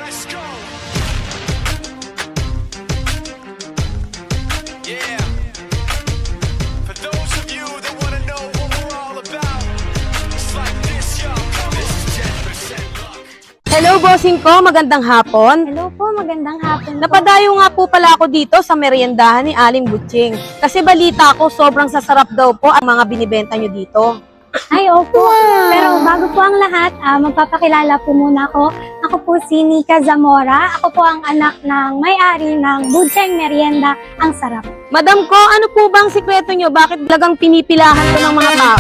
Let's go. Yeah. For those of you that want to know what we're all about, it's like this, yo. This is 10% luck. Hello, bossing ko. Magandang hapon. Hello po, magandang hapon po. Napadayo nga po pala ako dito sa meriendahan ni Aling Butching. Kasi balita ko, sobrang sasarap daw po ang mga binibenta nyo dito. Ay, opo. Pero bago po ang lahat, magpapakilala po muna ako. Ako po si Nika Zamora. Ako po ang anak ng may-ari ng Butching Merienda, ang sarap. Madam ko, ano po bang sikreto nyo? Bakit talagang pinipilahan ko ng mga tao?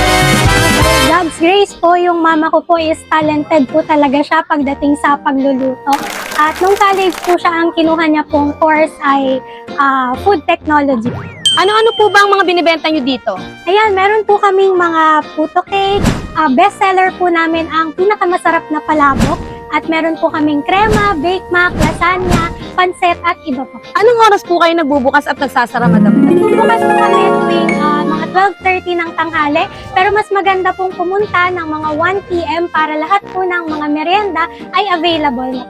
God's grace po, yung mama ko po is talented po talaga siya pagdating sa pagluluto. At nung college po siya, ang kinuha niya pong course ay food technology. Ano-ano po bang mga binibenta nyo dito? Ayan, meron po kaming mga puto cake. Bestseller po namin ang pinakamasarap na palabok. At meron po kaming krema, bake mac, lasagna, pancet at iba pa. Anong oras po kayo nagbubukas at nagsasara, madam? Nagbubukas po kami tuwing mga 12:30 ng tanghali. Pero mas maganda pong pumunta ng mga 1 p.m. para lahat po ng mga merienda ay available na.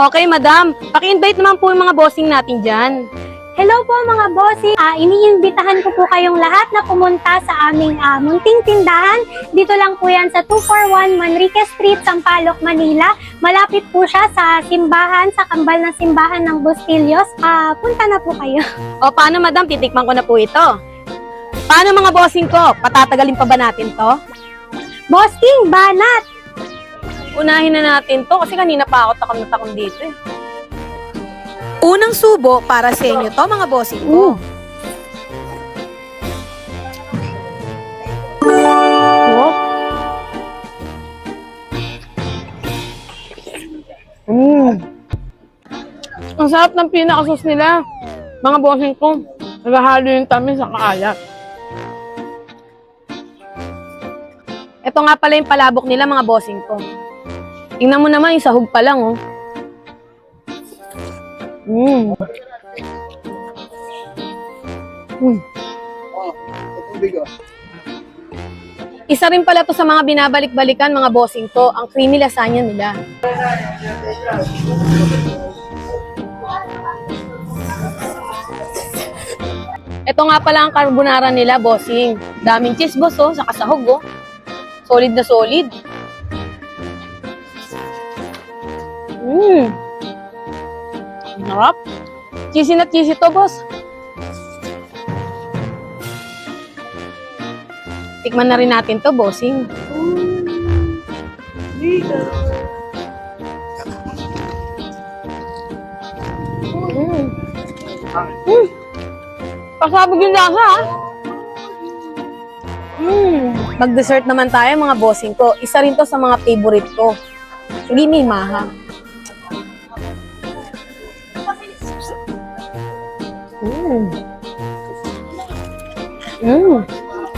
Okay, madam. Paki-invite naman po yung mga bossing natin dyan. Hello po mga bossing! Iniimbitahan ko po kayong lahat na pumunta sa aming munting tindahan. Dito lang po yan sa 241 Manrique Street, Sampaloc, Manila. Malapit po siya sa simbahan, sa kambal ng simbahan ng Bustillos. Punta na po kayo. O paano, madam? Titikman ko na po ito. Paano mga bossing ko? Patatagalin pa ba natin to? Bossing, banat! Unahin na natin to kasi kanina pa ako takam dito eh. Unang subo para sa inyo to, mga bossing ko. Ang sarap ng pinakasos nila. Mga bossing ko, naghahalo yung tamis sa kaalat. Ito nga pala yung palabok nila, mga bossing ko. Tingnan mo naman, yung sahog pa lang, oh. Isa rin pala to sa mga binabalik-balikan, mga bossing ko, ang creamy lasagna nila. Ito nga pala ang carbonara nila, bossing. Daming cheese, boss, oh, sa kasahog, oh. Solid na solid. Sarap. Cheesy na cheesy to, boss. Tikman na rin natin to, bossing. Pasabog yung lasa, ha? Mag-dessert naman tayo, mga bossing ko. Isa rin to sa mga favorite ko. Sige, may maha.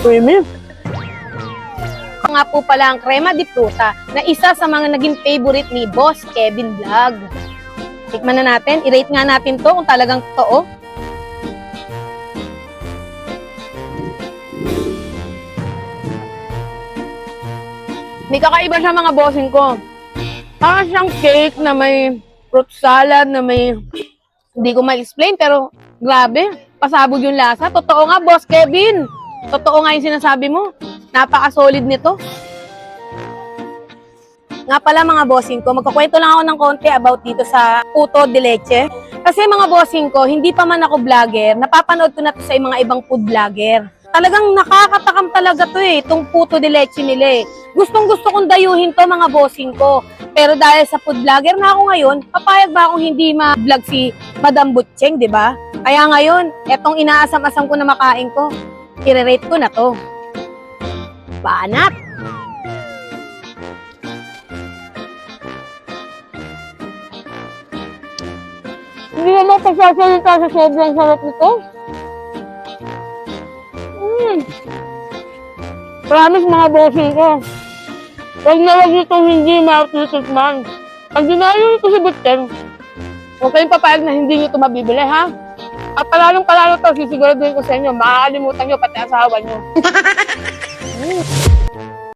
Creamy. Nga po pala ang crema di fruta na isa sa mga naging favorite ni Boss Kevin Vlog. Tikman na natin. I-rate nga natin to kung talagang totoo. May kakaiba siya, mga bossing ko. Parang siyang cake na may fruit salad, na may... Hindi ko ma-explain, pero grabe. Pasabog yung lasa. Totoo nga, Boss Kevin. Totoo nga yung sinasabi mo. Napaka-solid nito. Nga pala, mga bossing ko, magkakwento lang ako ng konti about dito sa puto de leche. Kasi mga bossing ko, hindi pa man ako vlogger, napapanood ko na to sa mga ibang food vlogger. Talagang nakakatakam talaga to eh, itong puto de leche nila eh. Gustong-gusto kong dayuhin to, mga bossing ko. Pero dahil sa food vlogger na ako ngayon, papayag ba akong hindi ma-vlog si Madam Butching, di ba? Kaya ngayon, etong inaasam-asam ko na makain ko, i-rate ko na to. Banat! Hindi naman pagsasalita sa sobrang sarap nito. Promise, mga bossing ko. Huwag na huwag nitong hindi matitikman. Pag dinayo ito si Butching, huwag kayong papayag na hindi nyo ito mabibili, ha? At palalong-palalo to, sisiguraduhin ko sa inyo, makakalimutan nyo pati asawa nyo.